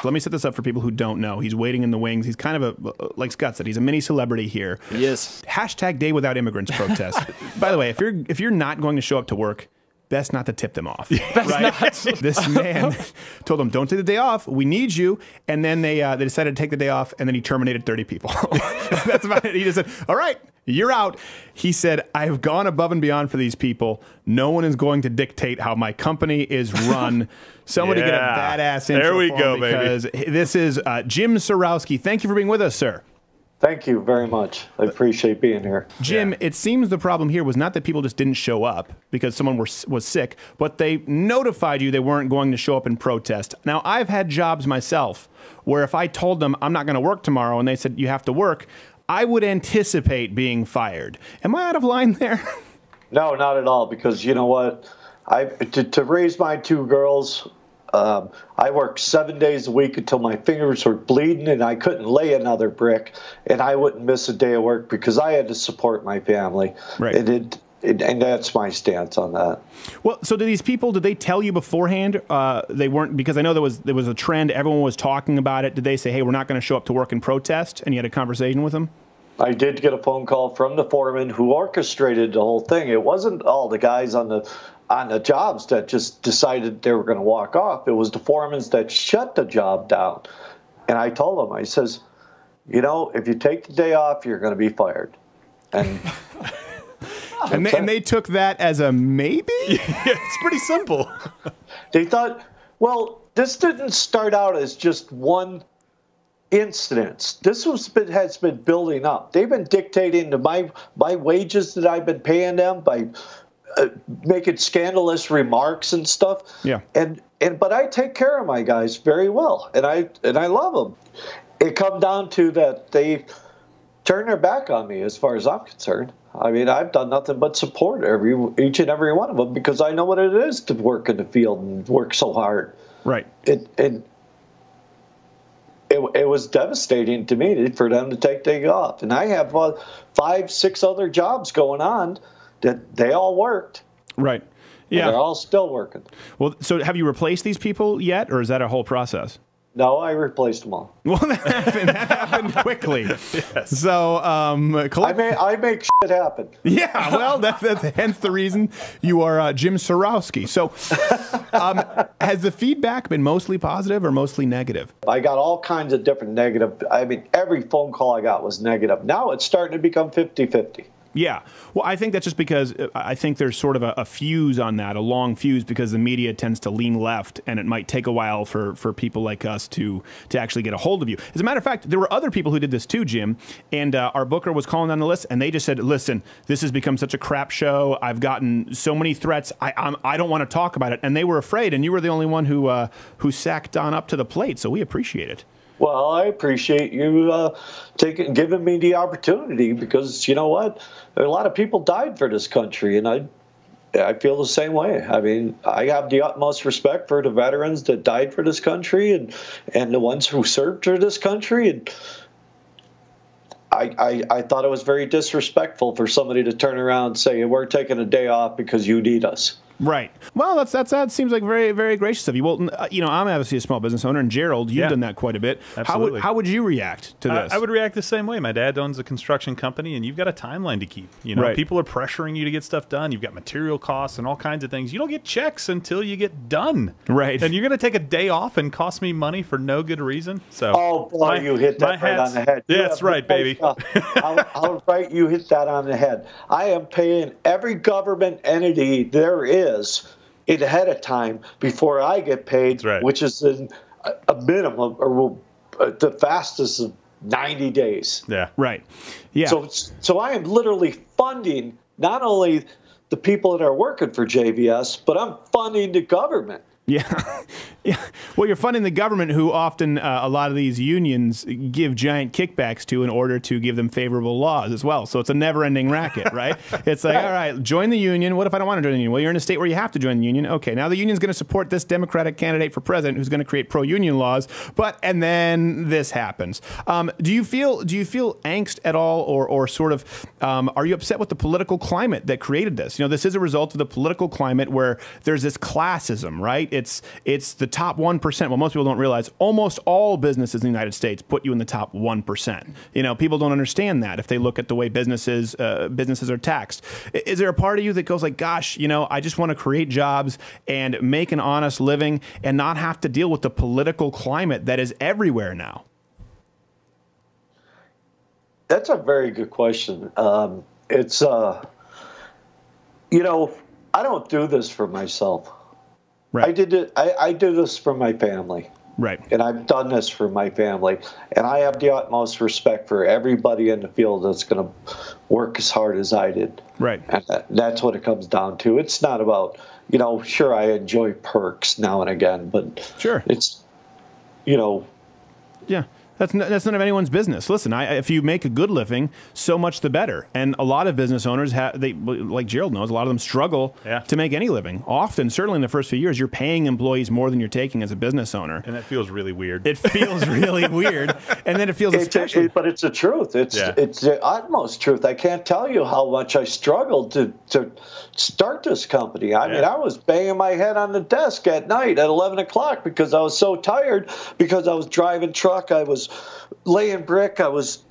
Let me set this up for people who don't know. He's waiting in the wings. He's kind of a, like Scott said, he's a mini celebrity here. Yes. Hashtag Day Without Immigrants protest. By the way, if you're not going to show up to work, best not to tip them off. Right? This man told them, don't take the day off. We need you. And then they decided to take the day off, and then he terminated 30 people. That's about it. He just said, all right, you're out. He said, I have gone above and beyond for these people. No one is going to dictate how my company is run. Somebody get a badass intro there we for go, him, because this is Jim Sorowski. Thank you for being with us, sir. Thank you very much. I appreciate being here. Jim, it seems the problem here was not that people just didn't show up because someone was sick, but they notified you they weren't going to show up in protest. Now, I've had jobs myself where if I told them I'm not going to work tomorrow and they said you have to work, I would anticipate being fired. Am I out of line there? No, not at all, because you know what? To raise my two girls, I worked 7 days a week until my fingers were bleeding and I couldn't lay another brick, and I wouldn't miss a day of work because I had to support my family. Right. And that's my stance on that. Well, so did they tell you beforehand they weren't, because I know there was a trend, everyone was talking about it. Did they say, hey, we're not going to show up to work and protest, and you had a conversation with them? I did get a phone call from the foreman who orchestrated the whole thing. It wasn't all the guys on the jobs that just decided they were going to walk off. It was the foremen that shut the job down. And I told them, I says, you know, if you take the day off, you're going to be fired. And and they took that as a maybe? Yeah, it's pretty simple. They thought, well, this didn't start out as just one incident. This has been building up. They've been dictating to my wages that I've been paying them by making scandalous remarks and stuff. Yeah. But I take care of my guys very well, and I love them. It come down to that they turn their back on me as far as I'm concerned. I mean, I've done nothing but support each and every one of them because I know what it is to work in the field and work so hard. Right. It was devastating to me for them to take day off. And I have 5, 6 other jobs going on that they all worked. Right. Yeah. They're all still working. Well, so have you replaced these people yet, or is that a whole process? No, I replaced them all. Well, that happened quickly. Yes. So, I make shit happen. Yeah, well, that's hence the reason you are Jim Sorowski. So, has the feedback been mostly positive or mostly negative? I got all kinds of different negative. I mean, every phone call I got was negative. Now it's starting to become 50-50. Yeah. Well, I think that's just because I think there's sort of a fuse on that, a long fuse, because the media tends to lean left, and it might take a while for people like us to actually get a hold of you. As a matter of fact, there were other people who did this too, Jim, and our booker was calling on the list, and they just said, listen, this has become such a crap show. I've gotten so many threats. I don't want to talk about it. And they were afraid, and you were the only one who sacked on up to the plate, so we appreciate it. Well, I appreciate you giving me the opportunity, because you know what? A lot of people died for this country, and I feel the same way. I mean, I have the utmost respect for the veterans that died for this country and the ones who served for this country. And I thought it was very disrespectful for somebody to turn around and say, we're taking a day off because you need us. Right. Well, that seems like very, very gracious of you. Well, you know, I'm obviously a small business owner, and Gerald, you've done that quite a bit. Absolutely. How would you react to this? I would react the same way. My dad owns a construction company, and you've got a timeline to keep. You know, Right. People are pressuring you to get stuff done. You've got material costs and all kinds of things. You don't get checks until you get done. Right. And you're going to take a day off and cost me money for no good reason. So, oh, boy, you hit that right on the head. Yeah, that's right, baby. I'll right, you hit that on the head. I am paying every government entity there is ahead of time before I get paid, right. Which is a minimum or the fastest of 90 days. Yeah. Right. Yeah. So I am literally funding not only the people that are working for JVS, but I'm funding the government. Yeah. Yeah. Well, you're funding the government, who often a lot of these unions give giant kickbacks to in order to give them favorable laws as well. So it's a never-ending racket, right? It's like, all right, join the union. What if I don't want to join the union? Well, you're in a state where you have to join the union. Okay, now the union's going to support this Democratic candidate for president who's going to create pro-union laws, and then this happens. Do you feel angst at all, or sort of are you upset with the political climate that created this? You know, this is a result of the political climate where there's this classism, right? It's the top 1%. Well, most people don't realize almost all businesses in the United States put you in the top 1%. You know, people don't understand that if they look at the way businesses are taxed. Is there a part of you that goes like, gosh, you know, I just want to create jobs and make an honest living and not have to deal with the political climate that is everywhere now? That's a very good question. It's, you know, I don't do this for myself. Right. I do this for my family. Right. And I've done this for my family. And I have the utmost respect for everybody in the field that's going to work as hard as I did. Right. And that's what it comes down to. It's not about, you know, sure, I enjoy perks now and again, but sure, it's, you know. Yeah. That's none of anyone's business. Listen, if you make a good living, so much the better. And a lot of business owners, like Gerald knows, a lot of them struggle to make any living. Often, certainly in the first few years, you're paying employees more than you're taking as a business owner. And that feels really weird. It feels really weird. And then it feels especially... But it's the truth. It's the utmost truth. I can't tell you how much I struggled to start this company. I mean, I was banging my head on the desk at night at 11 o'clock because I was so tired, because I was driving truck, I was laying brick, I was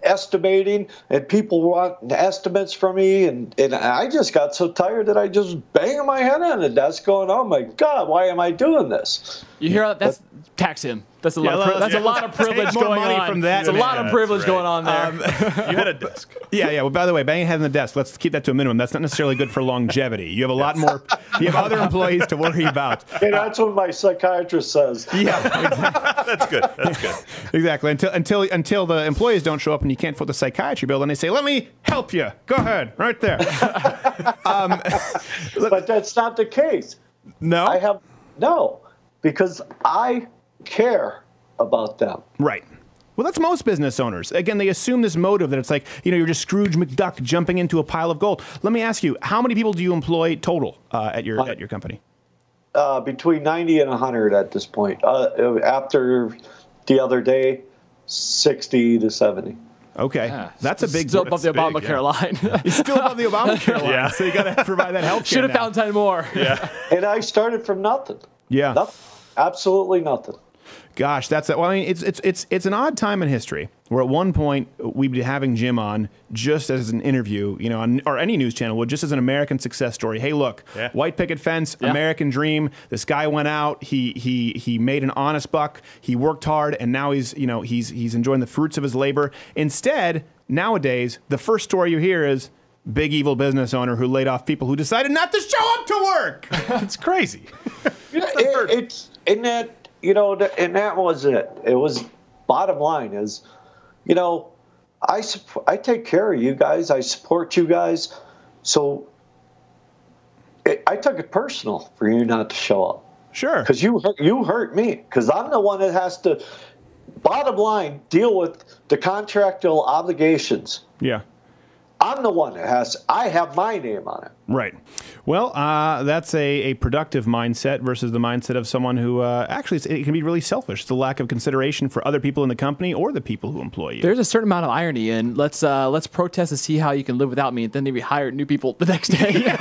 estimating, and people want estimates from me, and I just got so tired that I just banged my head on the desk going, oh my God, why am I doing this? You hear that? That's tax him. That's a lot of privilege going on. From that. That's a lot of privilege going on there. You had a desk. Yeah. Well, by the way, banging your head on the desk, let's keep that to a minimum. That's not necessarily good for longevity. You have a lot more. You have other employees to worry about. Hey, that's what my psychiatrist says. Yeah, exactly. That's good. That's good. Exactly. Until the employees don't show up and you can't foot the psychiatry bill, and they say, "Let me help you." Go ahead, right there. But that's not the case. No. No, because I care about them. Right. Well, that's most business owners. Again, they assume this motive that it's like, you know, you're just Scrooge McDuck jumping into a pile of gold. Let me ask you, how many people do you employ total at your company? Between 90 and 100 at this point. After the other day, 60 to 70. Okay, that's a big. Still above the Obamacare line. You're still above the Obamacare line. Yeah. So you got to provide that health care. Should have found 10 more. Yeah. And I started from nothing. Yeah. Nothing. Absolutely nothing. Gosh, well, I mean, it's an odd time in history where at one point we'd be having Jim on just as an interview, you know, or any news channel would, just as an American success story. Hey, look, white picket fence, American dream. This guy went out, he made an honest buck, he worked hard, and now he's enjoying the fruits of his labor. Instead, nowadays, the first story you hear is big evil business owner who laid off people who decided not to show up to work. It's crazy. It's in that. You know, and that was it. It was bottom line is, you know, I take care of you guys. I support you guys. So I took it personal for you not to show up. Sure. Because you hurt me. Because I'm the one that has to, bottom line, deal with the contractual obligations. Yeah. I'm the one that I have my name on it. Right. Well, that's a productive mindset versus the mindset of someone who actually it can be really selfish. It's a lack of consideration for other people in the company or the people who employ you. There's a certain amount of irony in let's protest and see how you can live without me, and then they hire new people the next day.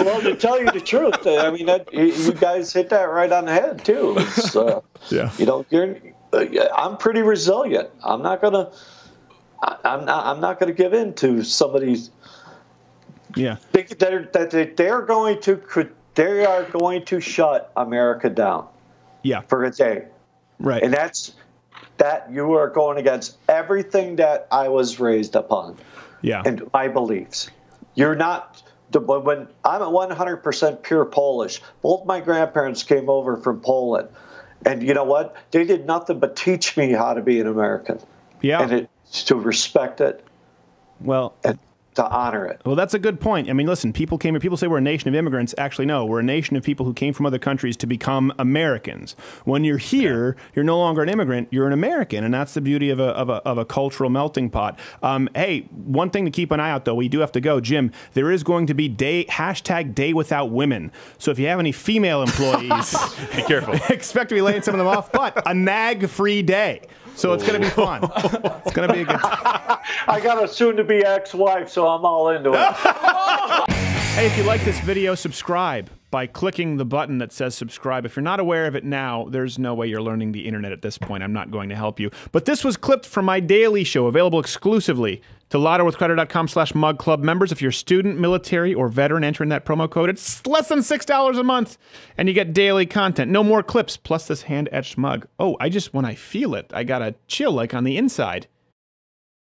Well, to tell you the truth, I mean, you guys hit that right on the head too. It's, yeah. You know, I'm pretty resilient. I'm not gonna give in to somebody's. Yeah. They are going to shut America down. Yeah. For a day. Right. And that you are going against everything that I was raised upon. Yeah. And my beliefs. You're not. When I'm at 100% pure Polish. Both my grandparents came over from Poland, and you know what? They did nothing but teach me how to be an American. Yeah. And to respect it. Well. And to honor it. Well, that's a good point. I mean, listen, people say we're a nation of immigrants. Actually, no, we're a nation of people who came from other countries to become Americans. When you're here, you're no longer an immigrant, you're an American, and that's the beauty of a cultural melting pot. Hey, one thing to keep an eye out, though, we do have to go. Jim, there is going to be hashtag Day Without Women. So if you have any female employees, be careful. Expect to be laying some of them off, but a nag-free day. So it's going to be fun. It's going to be a good time. I got a soon-to-be ex-wife, so I'm all into it. Hey, if you like this video, subscribe. by clicking the button that says subscribe. If you're not aware of it now, there's no way you're learning the internet at this point. I'm not going to help you. But this was clipped from my daily show, available exclusively to louderwithcrowder.com/mugclub members. If you're a student, military, or veteran, entering that promo code, it's less than $6 a month, and you get daily content. No more clips, plus this hand-etched mug. Oh, when I feel it, I got a chill like on the inside.